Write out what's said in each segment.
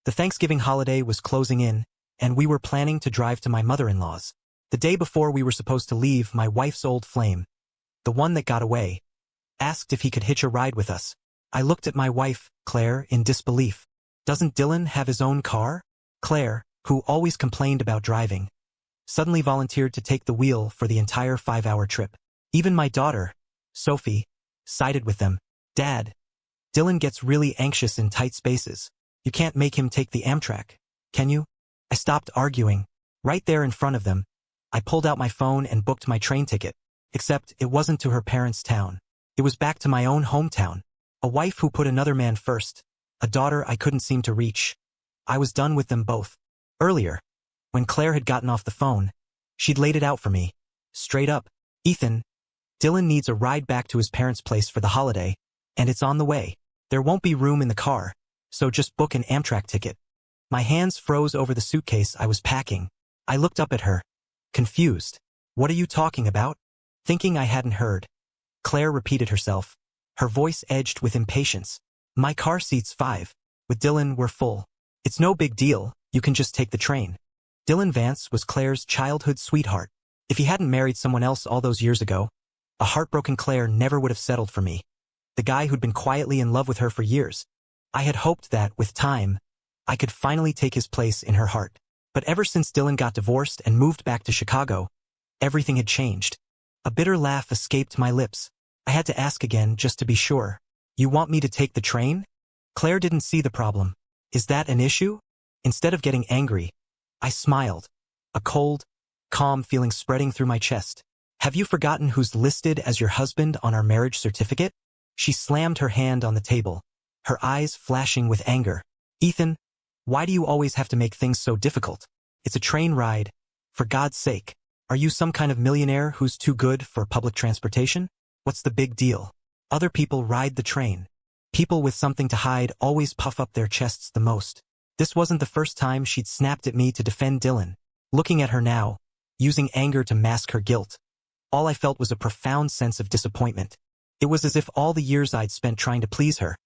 The Thanksgiving holiday was closing in, and we were planning to drive to my mother-in-law's. The day before we were supposed to leave, my wife's old flame, the one that got away, asked if he could hitch a ride with us. I looked at my wife, Claire, in disbelief. Doesn't Dylan have his own car? Claire, who always complained about driving, suddenly volunteered to take the wheel for the entire 5-hour trip. Even my daughter, Sophie, sided with them. Dad, Dylan gets really anxious in tight spaces. You can't make him take the Amtrak, can you? I stopped arguing. Right there in front of them, I pulled out my phone and booked my train ticket. Except it wasn't to her parents' town. It was back to my own hometown. A wife who put another man first. A daughter I couldn't seem to reach. I was done with them both. Earlier, when Claire had gotten off the phone, she'd laid it out for me. Straight up. Ethan, Dylan needs a ride back to his parents' place for the holiday, and it's on the way. There won't be room in the car, so just book an Amtrak ticket. My hands froze over the suitcase I was packing. I looked up at her, confused. What are you talking about? Thinking I hadn't heard, Claire repeated herself. Her voice edged with impatience. My car seats 5. With Dylan, we're full. It's no big deal, you can just take the train. Dylan Vance was Claire's childhood sweetheart. If he hadn't married someone else all those years ago, a heartbroken Claire never would have settled for me. The guy who'd been quietly in love with her for years. I had hoped that, with time, I could finally take his place in her heart. But ever since Dylan got divorced and moved back to Chicago, everything had changed. A bitter laugh escaped my lips. I had to ask again just to be sure. You want me to take the train? Claire didn't see the problem. Is that an issue? Instead of getting angry, I smiled. A cold, calm feeling spreading through my chest. Have you forgotten who's listed as your husband on our marriage certificate? She slammed her hand on the table, her eyes flashing with anger. Ethan, why do you always have to make things so difficult? It's a train ride. For God's sake, are you some kind of millionaire who's too good for public transportation? What's the big deal? Other people ride the train. People with something to hide always puff up their chests the most. This wasn't the first time she'd snapped at me to defend Dylan. Looking at her now, using anger to mask her guilt, all I felt was a profound sense of disappointment. It was as if all the years I'd spent trying to please her,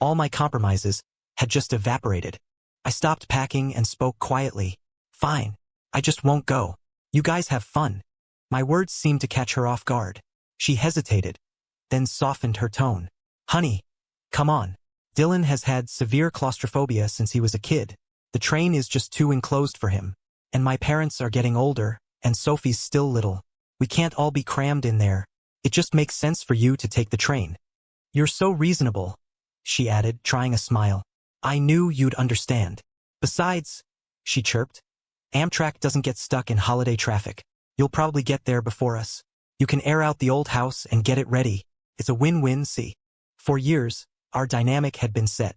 all my compromises, had just evaporated. I stopped packing and spoke quietly. Fine. I just won't go. You guys have fun. My words seemed to catch her off guard. She hesitated, then softened her tone. Honey, come on. Dylan has had severe claustrophobia since he was a kid. The train is just too enclosed for him. And my parents are getting older, and Sophie's still little. We can't all be crammed in there. It just makes sense for you to take the train. You're so reasonable, she added, trying a smile. I knew you'd understand. Besides, she chirped, Amtrak doesn't get stuck in holiday traffic. You'll probably get there before us. You can air out the old house and get it ready. It's a win-win, see. For years, our dynamic had been set.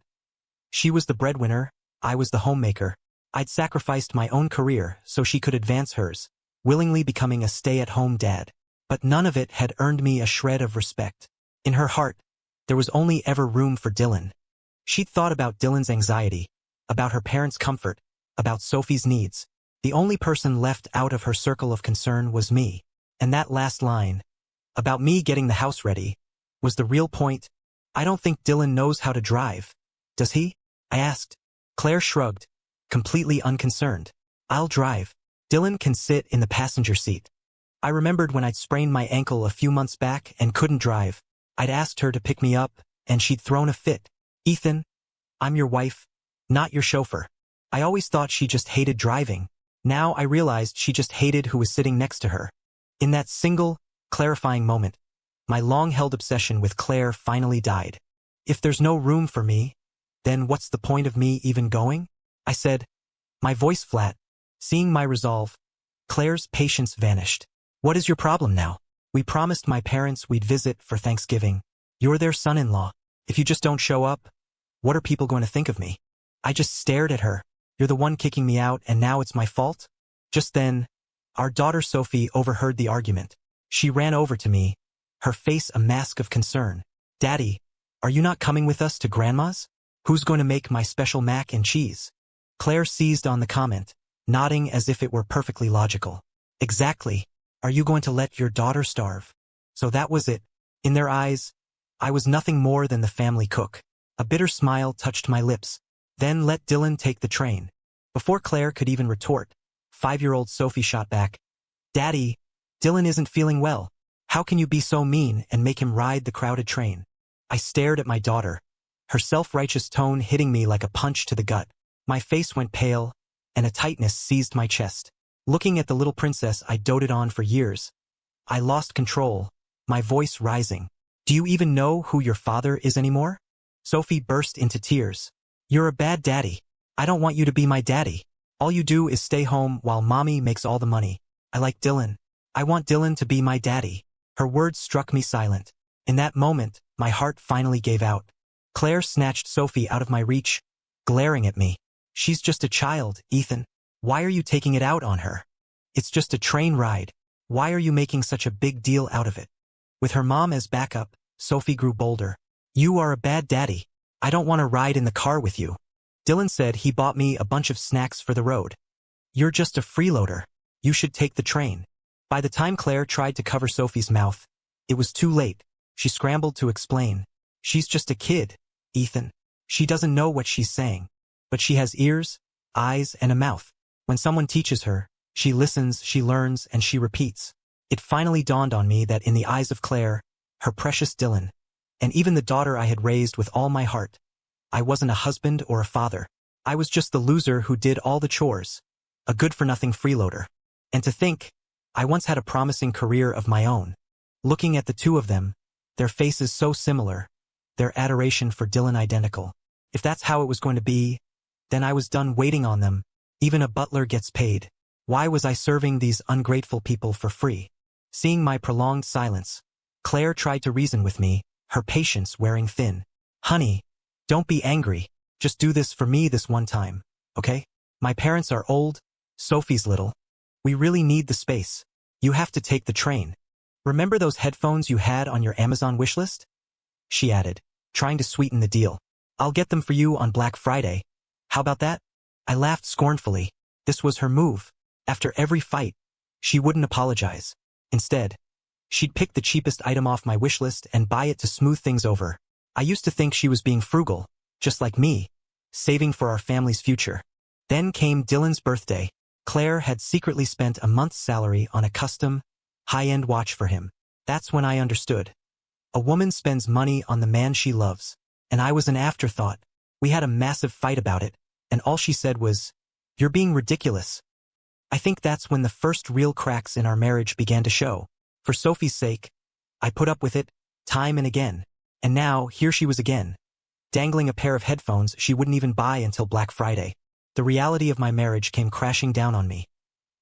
She was the breadwinner, I was the homemaker. I'd sacrificed my own career so she could advance hers, willingly becoming a stay-at-home dad. But none of it had earned me a shred of respect. In her heart, there was only ever room for Dylan. She'd thought about Dylan's anxiety, about her parents' comfort, about Sophie's needs. The only person left out of her circle of concern was me. And that last line, about me getting the house ready, was the real point. I don't think Dylan knows how to drive. Does he? I asked. Claire shrugged, completely unconcerned. I'll drive. Dylan can sit in the passenger seat. I remembered when I'd sprained my ankle a few months back and couldn't drive. I'd asked her to pick me up, and she'd thrown a fit. Ethan, I'm your wife, not your chauffeur. I always thought she just hated driving. Now I realized she just hated who was sitting next to her. In that single, clarifying moment, my long-held obsession with Claire finally died. If there's no room for me, then what's the point of me even going? I said, my voice flat. Seeing my resolve, Claire's patience vanished. What is your problem now? We promised my parents we'd visit for Thanksgiving. You're their son-in-law. If you just don't show up, what are people going to think of me? I just stared at her. You're the one kicking me out and now it's my fault? Just then, our daughter Sophie overheard the argument. She ran over to me, her face a mask of concern. Daddy, are you not coming with us to Grandma's? Who's going to make my special mac and cheese? Claire seized on the comment, nodding as if it were perfectly logical. Exactly. Are you going to let your daughter starve? So that was it. In their eyes, I was nothing more than the family cook. A bitter smile touched my lips. Then let Dylan take the train. Before Claire could even retort, 5-year-old Sophie shot back. Daddy, Dylan isn't feeling well. How can you be so mean and make him ride the crowded train? I stared at my daughter, her self-righteous tone hitting me like a punch to the gut. My face went pale, and a tightness seized my chest. Looking at the little princess I doted on for years, I lost control, my voice rising. Do you even know who your father is anymore? Sophie burst into tears. You're a bad daddy. I don't want you to be my daddy. All you do is stay home while mommy makes all the money. I like Dylan. I want Dylan to be my daddy. Her words struck me silent. In that moment, my heart finally gave out. Claire snatched Sophie out of my reach, glaring at me. She's just a child, Ethan. Why are you taking it out on her? It's just a train ride. Why are you making such a big deal out of it? With her mom as backup, Sophie grew bolder. You are a bad daddy. I don't want to ride in the car with you. Dylan said he bought me a bunch of snacks for the road. You're just a freeloader. You should take the train. By the time Claire tried to cover Sophie's mouth, it was too late. She scrambled to explain. She's just a kid, Ethan. She doesn't know what she's saying. But she has ears, eyes, and a mouth. When someone teaches her, she listens, she learns, and she repeats. It finally dawned on me that in the eyes of Claire, her precious Dylan, and even the daughter I had raised with all my heart, I wasn't a husband or a father. I was just the loser who did all the chores, a good-for-nothing freeloader. And to think, I once had a promising career of my own. Looking at the two of them, their faces so similar, their adoration for Dylan identical. If that's how it was going to be, then I was done waiting on them. Even a butler gets paid. Why was I serving these ungrateful people for free? Seeing my prolonged silence, Claire tried to reason with me, her patience wearing thin. Honey, don't be angry. Just do this for me this one time, okay? My parents are old, Sophie's little. We really need the space. You have to take the train. Remember those headphones you had on your Amazon wishlist? She added, trying to sweeten the deal. I'll get them for you on Black Friday. How about that? I laughed scornfully. This was her move. After every fight, she wouldn't apologize. Instead, she'd pick the cheapest item off my wish list and buy it to smooth things over. I used to think she was being frugal, just like me, saving for our family's future. Then came Dylan's birthday. Claire had secretly spent a month's salary on a custom, high-end watch for him. That's when I understood. A woman spends money on the man she loves, and I was an afterthought. We had a massive fight about it, and all she said was, "You're being ridiculous." I think that's when the first real cracks in our marriage began to show. For Sophie's sake, I put up with it, time and again. And now, here she was again, dangling a pair of headphones she wouldn't even buy until Black Friday. The reality of my marriage came crashing down on me.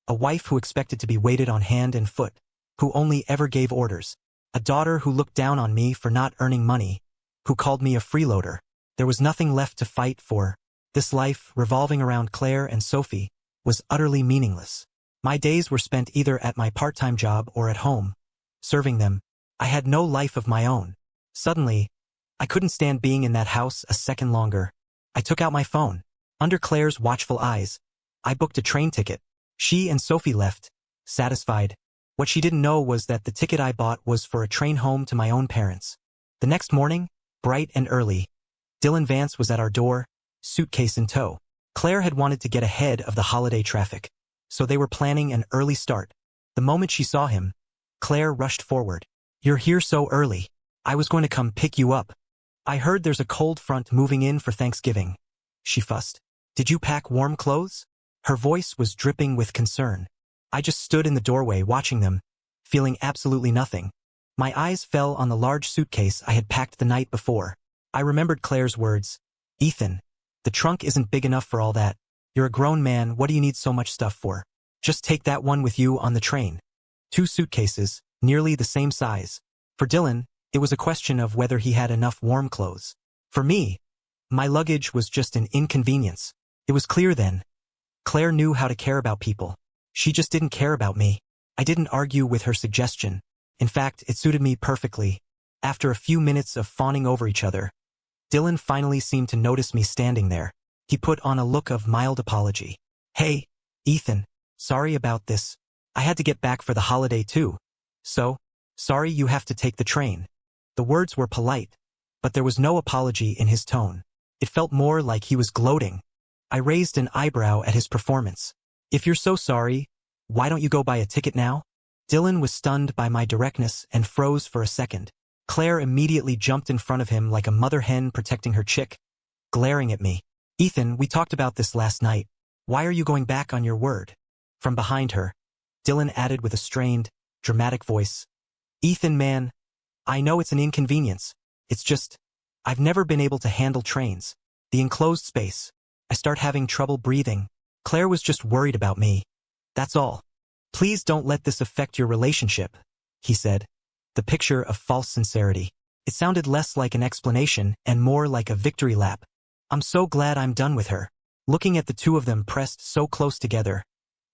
A wife who expected to be waited on hand and foot, who only ever gave orders. A daughter who looked down on me for not earning money, who called me a freeloader. There was nothing left to fight for. This life, revolving around Claire and Sophie, was utterly meaningless. My days were spent either at my part-time job or at home, serving them. I had no life of my own. Suddenly, I couldn't stand being in that house a second longer. I took out my phone. Under Claire's watchful eyes, I booked a train ticket. She and Sophie left, satisfied. What she didn't know was that the ticket I bought was for a train home to my own parents. The next morning, bright and early, Dylan Vance was at our door, suitcase in tow. Claire had wanted to get ahead of the holiday traffic, so they were planning an early start. The moment she saw him, Claire rushed forward. "You're here so early. I was going to come pick you up. I heard there's a cold front moving in for Thanksgiving," she fussed. "Did you pack warm clothes?" Her voice was dripping with concern. I just stood in the doorway watching them, feeling absolutely nothing. My eyes fell on the large suitcase I had packed the night before. I remembered Claire's words. "Ethan, the trunk isn't big enough for all that. You're a grown man, what do you need so much stuff for? Just take that one with you on the train." 2 suitcases, nearly the same size. For Dylan, it was a question of whether he had enough warm clothes. For me, my luggage was just an inconvenience. It was clear then. Claire knew how to care about people. She just didn't care about me. I didn't argue with her suggestion. In fact, it suited me perfectly. After a few minutes of fawning over each other, Dylan finally seemed to notice me standing there. He put on a look of mild apology. "Hey, Ethan, sorry about this. I had to get back for the holiday too. So, sorry you have to take the train." The words were polite, but there was no apology in his tone. It felt more like he was gloating. I raised an eyebrow at his performance. If you're so sorry, why don't you go buy a ticket now? Dylan was stunned by my directness and froze for a second. Claire immediately jumped in front of him like a mother hen protecting her chick, glaring at me. Ethan, we talked about this last night. Why are you going back on your word? From behind her, Dylan added with a strained, dramatic voice. Ethan, man, I know it's an inconvenience. It's just, I've never been able to handle trains. The enclosed space. I start having trouble breathing. Claire was just worried about me. That's all. Please don't let this affect your relationship, he said. The picture of false sincerity. It sounded less like an explanation and more like a victory lap. I'm so glad I'm done with her. Looking at the two of them pressed so close together,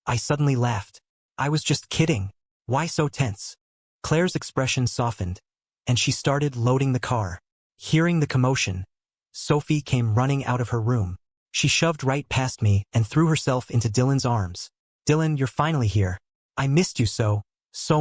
I suddenly laughed. I was just kidding. Why so tense? Claire's expression softened, and she started loading the car. Hearing the commotion, Sophie came running out of her room. She shoved right past me and threw herself into Dylan's arms. Dylan, you're finally here. I missed you so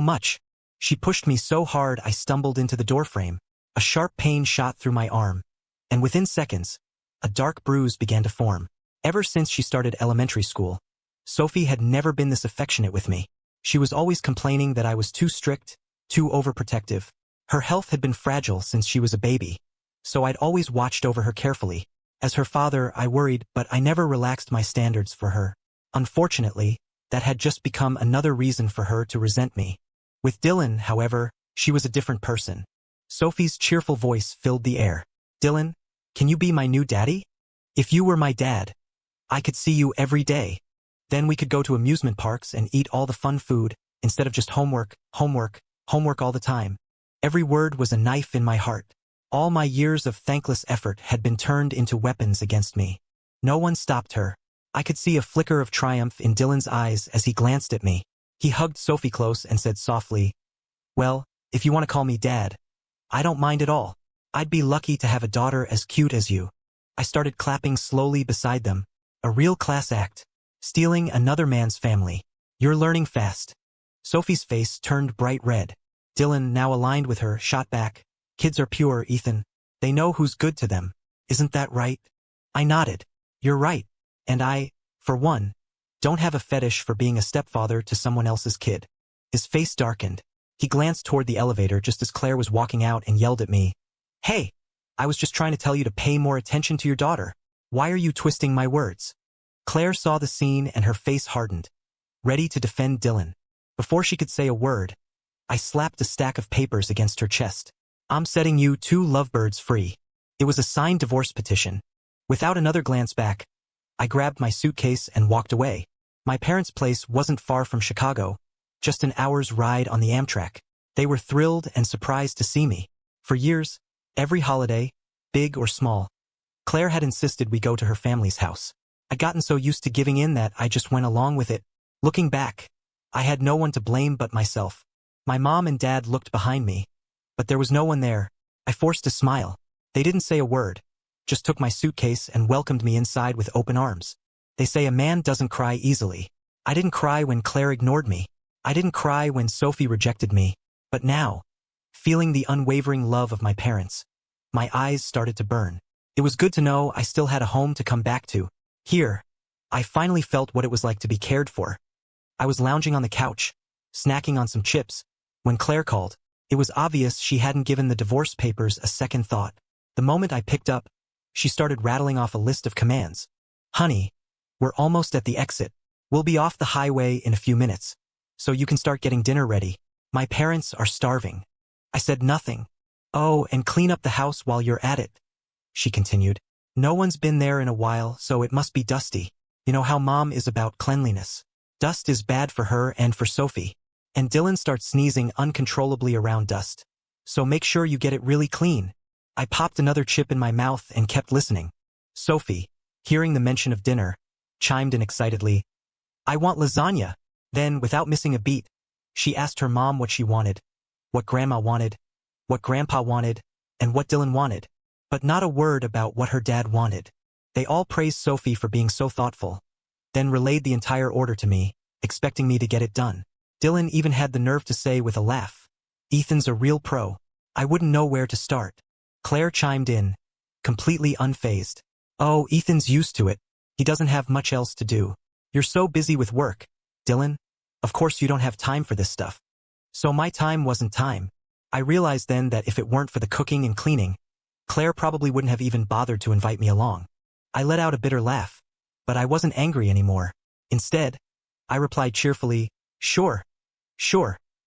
much. She pushed me so hard I stumbled into the doorframe. A sharp pain shot through my arm, and within seconds, a dark bruise began to form. Ever since she started elementary school, Sophie had never been this affectionate with me. She was always complaining that I was too strict, too overprotective. Her health had been fragile since she was a baby, so I'd always watched over her carefully. As her father, I worried, but I never relaxed my standards for her. Unfortunately, that had just become another reason for her to resent me. With Dylan, however, she was a different person. Sophie's cheerful voice filled the air. Dylan, can you be my new daddy? If you were my dad, I could see you every day. Then we could go to amusement parks and eat all the fun food, instead of just homework, homework, homework all the time. Every word was a knife in my heart. All my years of thankless effort had been turned into weapons against me. No one stopped her. I could see a flicker of triumph in Dylan's eyes as he glanced at me. He hugged Sophie close and said softly, well, if you want to call me Dad, I don't mind at all. I'd be lucky to have a daughter as cute as you. I started clapping slowly beside them. A real class act. Stealing another man's family. You're learning fast. Sophie's face turned bright red. Dylan, now aligned with her, shot back. Kids are pure, Ethan. They know who's good to them. Isn't that right? I nodded. You're right. And I, for one, don't have a fetish for being a stepfather to someone else's kid. His face darkened. He glanced toward the elevator just as Claire was walking out and yelled at me. Hey, I was just trying to tell you to pay more attention to your daughter. Why are you twisting my words? Claire saw the scene and her face hardened, ready to defend Dylan. Before she could say a word, I slapped a stack of papers against her chest. I'm setting you two lovebirds free. It was a signed divorce petition. Without another glance back, I grabbed my suitcase and walked away. My parents' place wasn't far from Chicago, just an hour's ride on the Amtrak. They were thrilled and surprised to see me. For years, every holiday, big or small, Claire had insisted we go to her family's house. I'd gotten so used to giving in that I just went along with it. Looking back, I had no one to blame but myself. My mom and dad looked behind me, but there was no one there. I forced a smile. They didn't say a word, just took my suitcase and welcomed me inside with open arms. They say a man doesn't cry easily. I didn't cry when Claire ignored me. I didn't cry when Sophie rejected me. But now, feeling the unwavering love of my parents, my eyes started to burn. It was good to know I still had a home to come back to. Here, I finally felt what it was like to be cared for. I was lounging on the couch, snacking on some chips, when Claire called. It was obvious she hadn't given the divorce papers a second thought. The moment I picked up, she started rattling off a list of commands. Honey, we're almost at the exit. We'll be off the highway in a few minutes, so you can start getting dinner ready. My parents are starving. I said nothing. Oh, and clean up the house while you're at it, she continued. No one's been there in a while, so it must be dusty. You know how Mom is about cleanliness. Dust is bad for her and for Sophie. And Dylan starts sneezing uncontrollably around dust. So make sure you get it really clean. I popped another chip in my mouth and kept listening. Sophie, hearing the mention of dinner, chimed in excitedly. I want lasagna. Then, without missing a beat, she asked her mom what she wanted, what Grandma wanted, what Grandpa wanted, and what Dylan wanted. But not a word about what her dad wanted. They all praised Sophie for being so thoughtful, then relayed the entire order to me, expecting me to get it done. Dylan even had the nerve to say with a laugh, Ethan's a real pro. I wouldn't know where to start. Claire chimed in, completely unfazed. Oh, Ethan's used to it. He doesn't have much else to do. You're so busy with work, Dylan. Of course you don't have time for this stuff. So my time wasn't time. I realized then that if it weren't for the cooking and cleaning, Claire probably wouldn't have even bothered to invite me along. I let out a bitter laugh, but I wasn't angry anymore. Instead, I replied cheerfully, sure,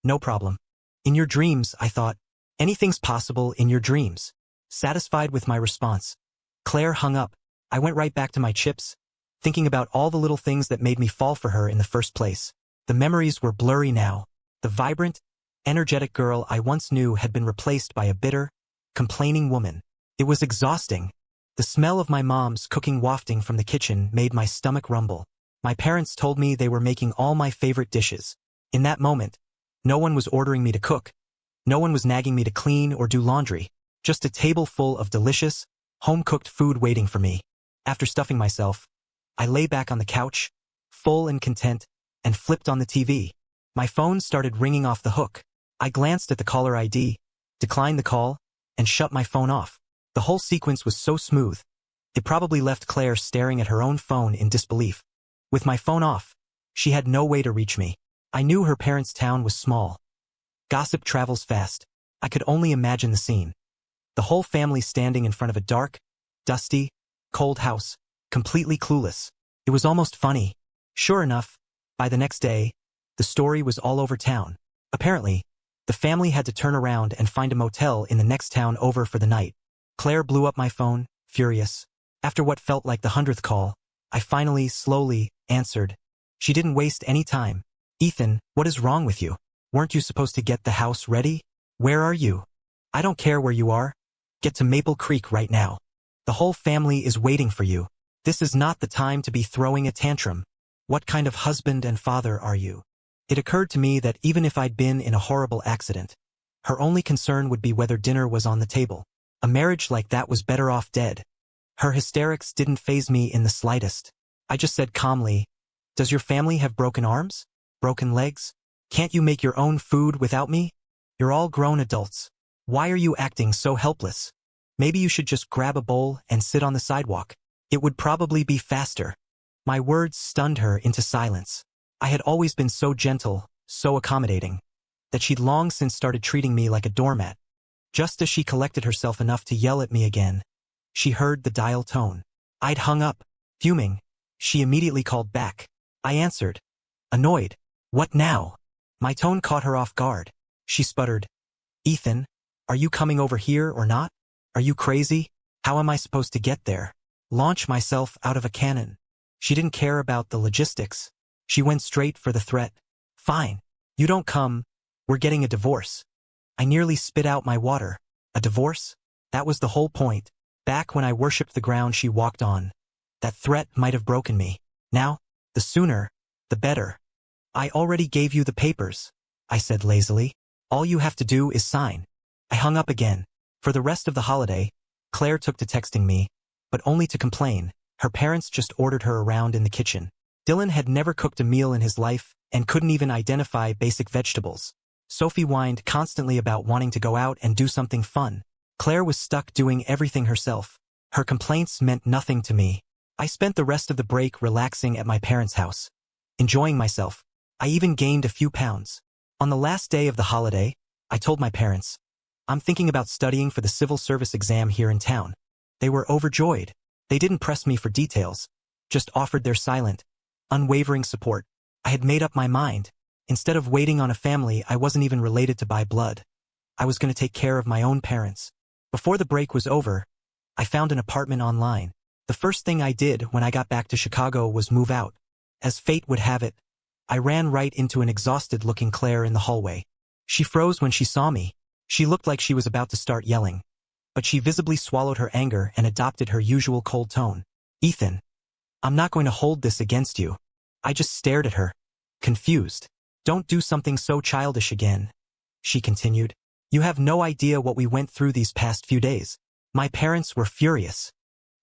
no problem. In your dreams, I thought. Anything's possible in your dreams. Satisfied with my response, Claire hung up. I went right back to my chips, thinking about all the little things that made me fall for her in the first place. The memories were blurry now. The vibrant, energetic girl I once knew had been replaced by a bitter, complaining woman. It was exhausting. The smell of my mom's cooking wafting from the kitchen made my stomach rumble. My parents told me they were making all my favorite dishes. In that moment, no one was ordering me to cook. No one was nagging me to clean or do laundry. Just a table full of delicious, home-cooked food waiting for me. After stuffing myself, I lay back on the couch, full and content, and flipped on the TV. My phone started ringing off the hook. I glanced at the caller ID, declined the call, and shut my phone off. The whole sequence was so smooth, it probably left Claire staring at her own phone in disbelief. With my phone off, she had no way to reach me. I knew her parents' town was small. Gossip travels fast. I could only imagine the scene. The whole family standing in front of a dark, dusty, cold house, completely clueless. It was almost funny. Sure enough, by the next day, the story was all over town. Apparently, the family had to turn around and find a motel in the next town over for the night. Claire blew up my phone, furious. After what felt like the 100th call, I finally, slowly, answered. She didn't waste any time. Ethan, what is wrong with you? Weren't you supposed to get the house ready? Where are you? I don't care where you are. Get to Maple Creek right now. The whole family is waiting for you. This is not the time to be throwing a tantrum. What kind of husband and father are you? It occurred to me that even if I'd been in a horrible accident, her only concern would be whether dinner was on the table. A marriage like that was better off dead. Her hysterics didn't faze me in the slightest. I just said calmly, does your family have broken arms? Broken legs? Can't you make your own food without me? You're all grown adults. Why are you acting so helpless? Maybe you should just grab a bowl and sit on the sidewalk. It would probably be faster. My words stunned her into silence. I had always been so gentle, so accommodating, that she'd long since started treating me like a doormat. Just as she collected herself enough to yell at me again, she heard the dial tone. I'd hung up. Fuming, she immediately called back. I answered. Annoyed. What now? My tone caught her off guard. She sputtered. Ethan, are you coming over here or not? Are you crazy? How am I supposed to get there? Launch myself out of a cannon. She didn't care about the logistics. She went straight for the threat. Fine. You don't come. We're getting a divorce. I nearly spit out my water. A divorce? That was the whole point. Back when I worshipped the ground she walked on. That threat might have broken me. Now, the sooner, the better. I already gave you the papers, I said lazily. All you have to do is sign. I hung up again. For the rest of the holiday, Claire took to texting me, but only to complain. Her parents just ordered her around in the kitchen. Dylan had never cooked a meal in his life and couldn't even identify basic vegetables. Sophie whined constantly about wanting to go out and do something fun. Claire was stuck doing everything herself. Her complaints meant nothing to me. I spent the rest of the break relaxing at my parents' house, enjoying myself. I even gained a few pounds. On the last day of the holiday, I told my parents, I'm thinking about studying for the civil service exam here in town. They were overjoyed. They didn't press me for details, just offered their silent, unwavering support. I had made up my mind. Instead of waiting on a family I wasn't even related to by blood, I was going to take care of my own parents. Before the break was over, I found an apartment online. The first thing I did when I got back to Chicago was move out. As fate would have it, I ran right into an exhausted-looking Claire in the hallway. She froze when she saw me. She looked like she was about to start yelling, but she visibly swallowed her anger and adopted her usual cold tone. Ethan, I'm not going to hold this against you. I just stared at her, confused. Don't do something so childish again, she continued. You have no idea what we went through these past few days. My parents were furious.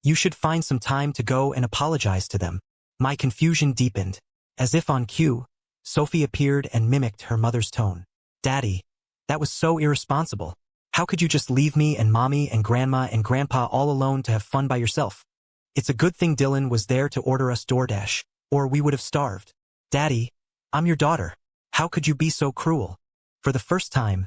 You should find some time to go and apologize to them. My confusion deepened. As if on cue, Sophie appeared and mimicked her mother's tone. Daddy, that was so irresponsible. How could you just leave me and Mommy and Grandma and Grandpa all alone to have fun by yourself? It's a good thing Dylan was there to order us DoorDash, or we would have starved. Daddy, I'm your daughter. How could you be so cruel? For the first time,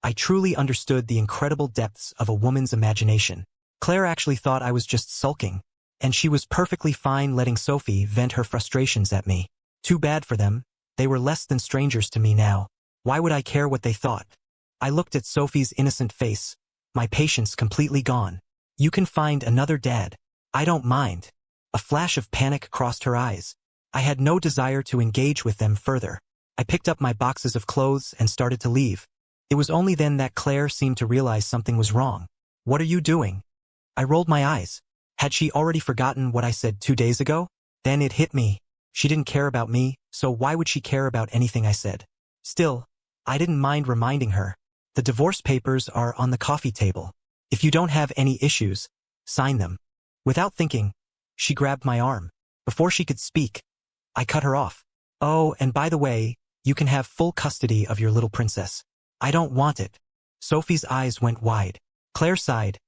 I truly understood the incredible depths of a woman's imagination. Claire actually thought I was just sulking, and she was perfectly fine letting Sophie vent her frustrations at me. Too bad for them, they were less than strangers to me now. Why would I care what they thought? I looked at Sophie's innocent face, my patience completely gone. You can find another dad. I don't mind. A flash of panic crossed her eyes. I had no desire to engage with them further. I picked up my boxes of clothes and started to leave. It was only then that Claire seemed to realize something was wrong. What are you doing? I rolled my eyes. Had she already forgotten what I said 2 days ago? Then it hit me. She didn't care about me, so why would she care about anything I said? Still, I didn't mind reminding her. The divorce papers are on the coffee table. If you don't have any issues, sign them. Without thinking, she grabbed my arm. Before she could speak, I cut her off. Oh, and by the way, you can have full custody of your little princess. I don't want it. Sophie's eyes went wide. Claire sighed,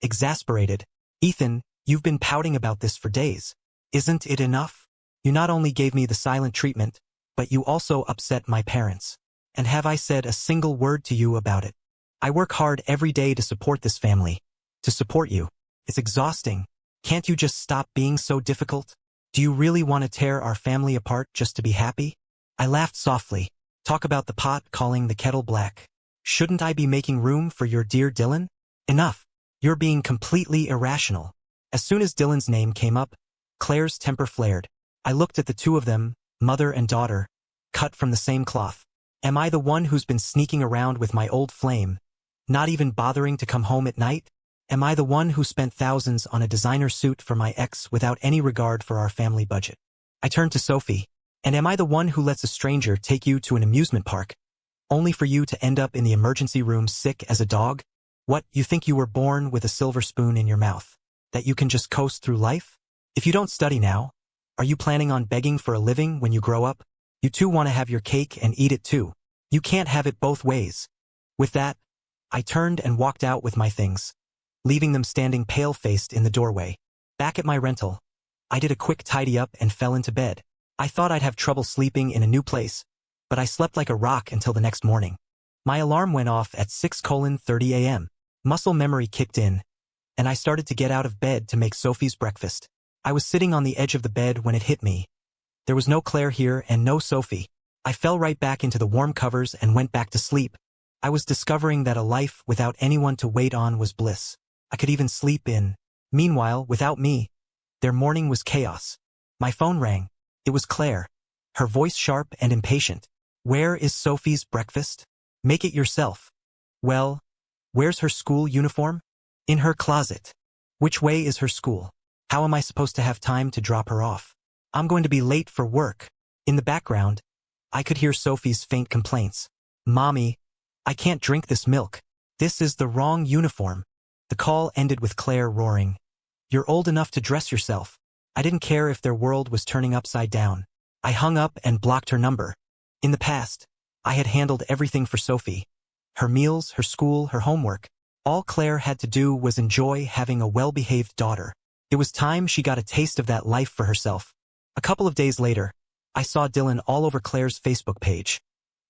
exasperated. Ethan, you've been pouting about this for days. Isn't it enough? You not only gave me the silent treatment, but you also upset my parents. And have I said a single word to you about it? I work hard every day to support this family. To support you. It's exhausting. Can't you just stop being so difficult? Do you really want to tear our family apart just to be happy? I laughed softly. Talk about the pot calling the kettle black. Shouldn't I be making room for your dear Dylan? Enough. You're being completely irrational. As soon as Dylan's name came up, Claire's temper flared. I looked at the two of them, mother and daughter, cut from the same cloth. Am I the one who's been sneaking around with my old flame, not even bothering to come home at night? Am I the one who spent thousands on a designer suit for my ex without any regard for our family budget? I turned to Sophie. And am I the one who lets a stranger take you to an amusement park, only for you to end up in the emergency room sick as a dog? What, you think you were born with a silver spoon in your mouth, that you can just coast through life? If you don't study now, are you planning on begging for a living when you grow up? You too want to have your cake and eat it too. You can't have it both ways. With that, I turned and walked out with my things, leaving them standing pale-faced in the doorway. Back at my rental, I did a quick tidy-up and fell into bed. I thought I'd have trouble sleeping in a new place, but I slept like a rock until the next morning. My alarm went off at 6:30 a.m. Muscle memory kicked in, and I started to get out of bed to make Sophie's breakfast. I was sitting on the edge of the bed when it hit me. There was no Claire here and no Sophie. I fell right back into the warm covers and went back to sleep. I was discovering that a life without anyone to wait on was bliss. I could even sleep in. Meanwhile, without me, their morning was chaos. My phone rang. It was Claire, her voice sharp and impatient. Where is Sophie's breakfast? Make it yourself. Well, where's her school uniform? In her closet. Which way is her school? How am I supposed to have time to drop her off? I'm going to be late for work. In the background, I could hear Sophie's faint complaints. Mommy, I can't drink this milk. This is the wrong uniform. The call ended with Claire roaring. You're old enough to dress yourself. I didn't care if their world was turning upside down. I hung up and blocked her number. In the past, I had handled everything for Sophie. Her meals, her school, her homework. All Claire had to do was enjoy having a well-behaved daughter. It was time she got a taste of that life for herself. A couple of days later, I saw Dylan all over Claire's Facebook page.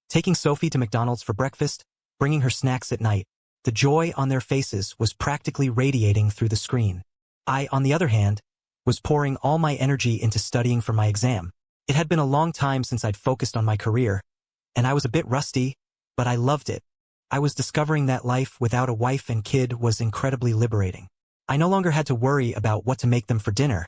Taking Sophie to McDonald's for breakfast, bringing her snacks at night. The joy on their faces was practically radiating through the screen. I, on the other hand, was pouring all my energy into studying for my exam. It had been a long time since I'd focused on my career, and I was a bit rusty, but I loved it. I was discovering that life without a wife and kid was incredibly liberating. I no longer had to worry about what to make them for dinner.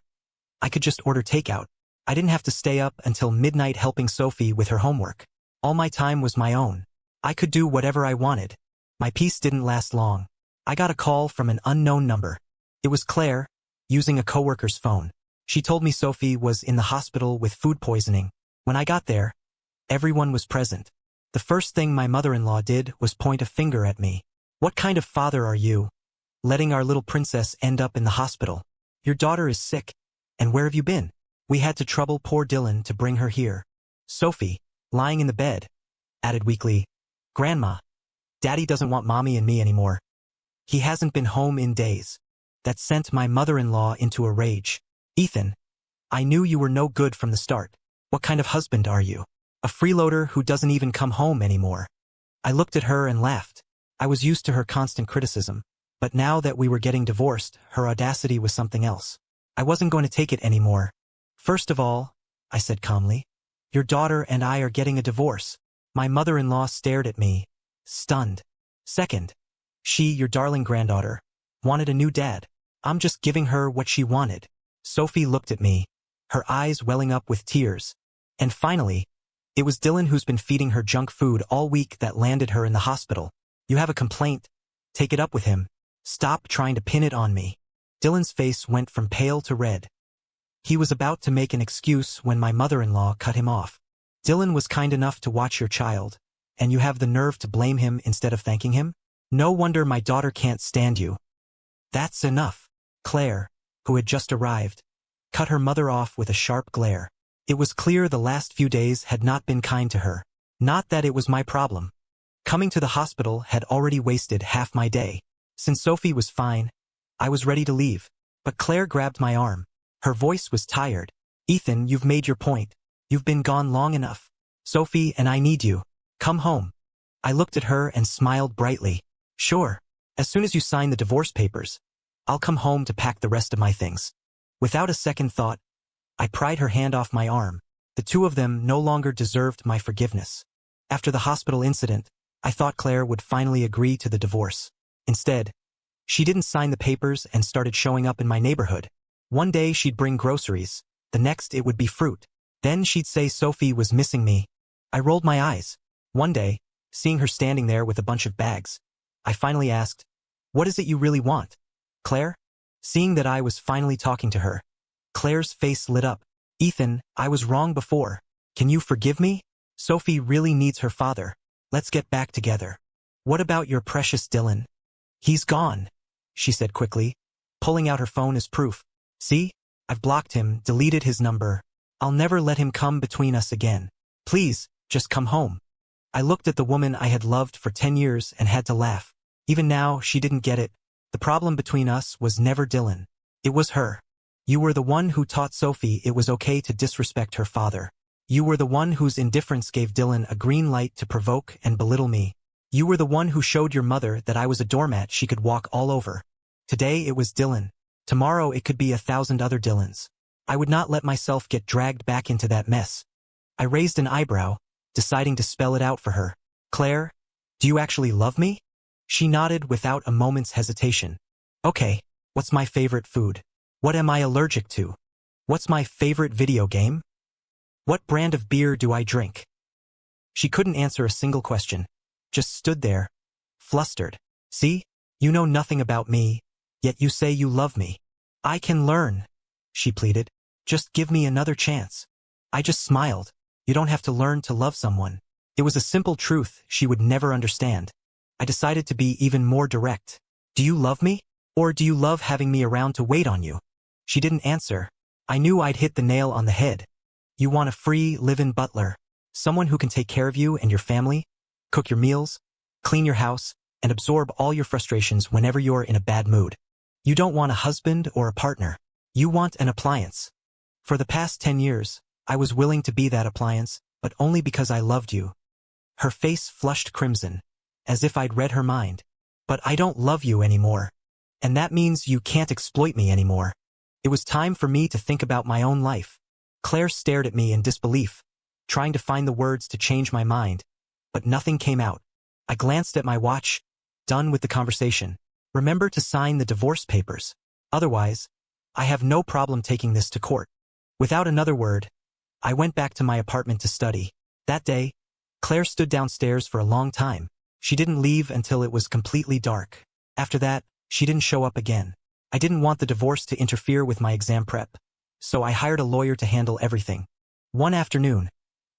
I could just order takeout. I didn't have to stay up until midnight helping Sophie with her homework. All my time was my own. I could do whatever I wanted. My peace didn't last long. I got a call from an unknown number. It was Claire, using a coworker's phone. She told me Sophie was in the hospital with food poisoning. When I got there, everyone was present. The first thing my mother-in-law did was point a finger at me. What kind of father are you, letting our little princess end up in the hospital? Your daughter is sick, and where have you been? We had to trouble poor Dylan to bring her here. Sophie, lying in the bed, added weakly, Grandma, Daddy doesn't want Mommy and me anymore. He hasn't been home in days. that sent my mother-in-law into a rage. Ethan, I knew you were no good from the start. What kind of husband are you? A freeloader who doesn't even come home anymore. I looked at her and laughed. I was used to her constant criticism, but now that we were getting divorced, her audacity was something else. I wasn't going to take it anymore. First of all, I said calmly, your daughter and I are getting a divorce. My mother-in-law stared at me, stunned. Second, she, your darling granddaughter, wanted a new dad. I'm just giving her what she wanted. Sophie looked at me, her eyes welling up with tears. And finally, it was Dylan who's been feeding her junk food all week that landed her in the hospital. You have a complaint? Take it up with him. Stop trying to pin it on me. Dylan's face went from pale to red. He was about to make an excuse when my mother-in-law cut him off. Dylan was kind enough to watch your child, and you have the nerve to blame him instead of thanking him? No wonder my daughter can't stand you. That's enough. Claire, who had just arrived, cut her mother off with a sharp glare. It was clear the last few days had not been kind to her. Not that it was my problem. Coming to the hospital had already wasted half my day. Since Sophie was fine, I was ready to leave. But Claire grabbed my arm. Her voice was tired. Ethan, you've made your point. You've been gone long enough. Sophie and I need you. Come home. I looked at her and smiled brightly. Sure. As soon as you sign the divorce papers, I'll come home to pack the rest of my things. Without a second thought, I pried her hand off my arm. The two of them no longer deserved my forgiveness. After the hospital incident, I thought Claire would finally agree to the divorce. Instead, she didn't sign the papers and started showing up in my neighborhood. One day she'd bring groceries, the next it would be fruit. Then she'd say Sophie was missing me. I rolled my eyes. One day, seeing her standing there with a bunch of bags, I finally asked, what is it you really want, Claire? Seeing that I was finally talking to her, Claire's face lit up. Ethan, I was wrong before. Can you forgive me? Sophie really needs her father. Let's get back together. What about your precious Dylan? He's gone, she said quickly, pulling out her phone as proof. See? I've blocked him, deleted his number. I'll never let him come between us again. Please, just come home. I looked at the woman I had loved for 10 years and had to laugh. Even now, she didn't get it. The problem between us was never Dylan. It was her. You were the one who taught Sophie it was okay to disrespect her father. You were the one whose indifference gave Dylan a green light to provoke and belittle me. You were the one who showed your mother that I was a doormat she could walk all over. Today it was Dylan. Tomorrow it could be 1,000 other Dylans. I would not let myself get dragged back into that mess. I raised an eyebrow, deciding to spell it out for her. Claire, do you actually love me? She nodded without a moment's hesitation. Okay, what's my favorite food? What am I allergic to? What's my favorite video game? What brand of beer do I drink? She couldn't answer a single question, just stood there, flustered. See, you know nothing about me, yet you say you love me. I can learn, she pleaded. Just give me another chance. I just smiled. You don't have to learn to love someone. It was a simple truth she would never understand. I decided to be even more direct. Do you love me? Or do you love having me around to wait on you? She didn't answer. I knew I'd hit the nail on the head. You want a free, live-in butler, someone who can take care of you and your family, cook your meals, clean your house, and absorb all your frustrations whenever you're in a bad mood. You don't want a husband or a partner. You want an appliance. For the past 10 years, I was willing to be that appliance, but only because I loved you. Her face flushed crimson, as if I'd read her mind. But I don't love you anymore. And that means you can't exploit me anymore. It was time for me to think about my own life. Claire stared at me in disbelief, trying to find the words to change my mind, but nothing came out. I glanced at my watch, done with the conversation. Remember to sign the divorce papers. Otherwise, I have no problem taking this to court. Without another word, I went back to my apartment to study. That day, Claire stood downstairs for a long time. She didn't leave until it was completely dark. After that, she didn't show up again. I didn't want the divorce to interfere with my exam prep, so I hired a lawyer to handle everything. One afternoon,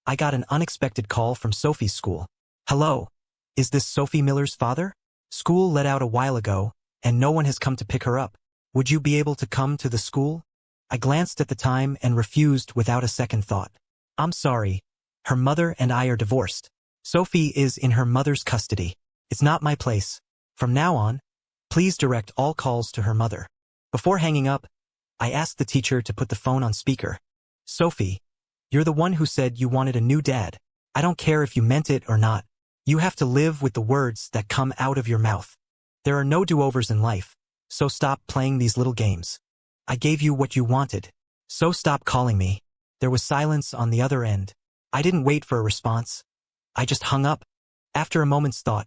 I got an unexpected call from Sophie's school. Hello, is this Sophie Miller's father? School let out a while ago, and no one has come to pick her up. Would you be able to come to the school? I glanced at the time and refused without a second thought. I'm sorry. Her mother and I are divorced. Sophie is in her mother's custody. It's not my place. From now on, please direct all calls to her mother. Before hanging up, I asked the teacher to put the phone on speaker. Sophie, you're the one who said you wanted a new dad. I don't care if you meant it or not. You have to live with the words that come out of your mouth. There are no do-overs in life, so stop playing these little games. I gave you what you wanted, so stop calling me. There was silence on the other end. I didn't wait for a response. I just hung up. After a moment's thought,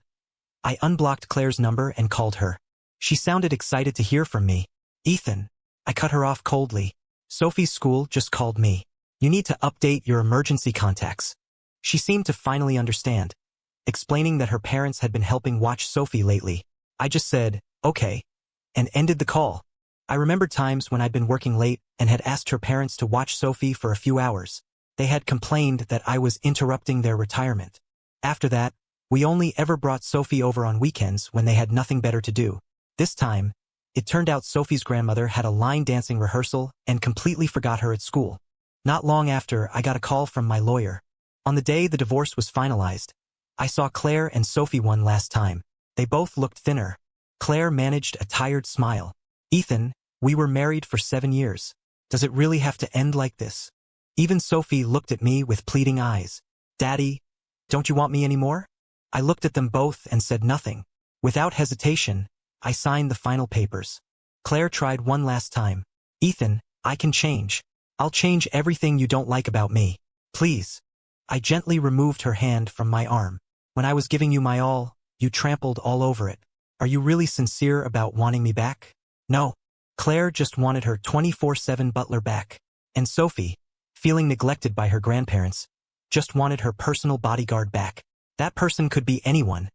I unblocked Claire's number and called her. She sounded excited to hear from me. Ethan. I cut her off coldly. Sophie's school just called me. You need to update your emergency contacts. She seemed to finally understand, explaining that her parents had been helping watch Sophie lately. I just said, okay, and ended the call. I remembered times when I'd been working late and had asked her parents to watch Sophie for a few hours. They had complained that I was interrupting their retirement. After that, we only ever brought Sophie over on weekends when they had nothing better to do. This time, it turned out Sophie's grandmother had a line dancing rehearsal and completely forgot her at school. Not long after, I got a call from my lawyer. On the day the divorce was finalized, I saw Claire and Sophie one last time. They both looked thinner. Claire managed a tired smile. Ethan, we were married for 7 years. Does it really have to end like this? Even Sophie looked at me with pleading eyes. Daddy, don't you want me anymore? I looked at them both and said nothing. Without hesitation, I signed the final papers. Claire tried one last time. Ethan, I can change. I'll change everything you don't like about me. Please. I gently removed her hand from my arm. When I was giving you my all, you trampled all over it. Are you really sincere about wanting me back? No. Claire just wanted her 24/7 butler back. And Sophie, feeling neglected by her grandparents, just wanted her personal bodyguard back. That person could be anyone.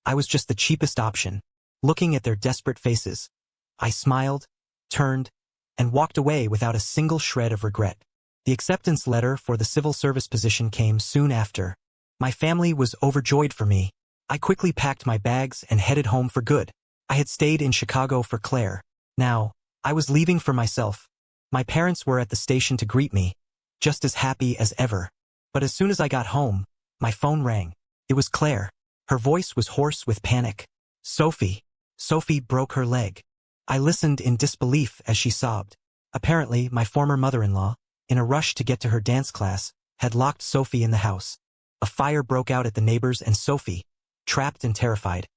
I was just the cheapest option. Looking at their desperate faces, I smiled, turned, and walked away without a single shred of regret. The acceptance letter for the civil service position came soon after. My family was overjoyed for me. I quickly packed my bags and headed home for good. I had stayed in Chicago for Claire. Now, I was leaving for myself. My parents were at the station to greet me, just as happy as ever. But as soon as I got home, my phone rang. It was Claire. Her voice was hoarse with panic. Sophie. Sophie broke her leg. I listened in disbelief as she sobbed. Apparently, my former mother-in-law, in a rush to get to her dance class, had locked Sophie in the house. A fire broke out at the neighbors and Sophie, trapped and terrified,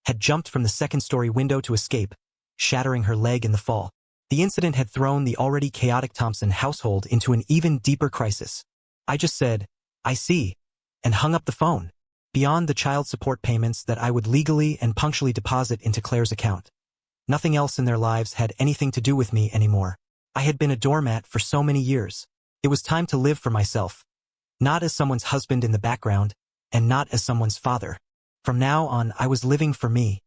had jumped from the second-story window to escape, shattering her leg in the fall. The incident had thrown the already chaotic Thompson household into an even deeper crisis. I just said, I see, and hung up the phone. Beyond the child support payments that I would legally and punctually deposit into Claire's account. Nothing else in their lives had anything to do with me anymore. I had been a doormat for so many years. It was time to live for myself. Not as someone's husband in the background, and not as someone's father. From now on, I was living for me.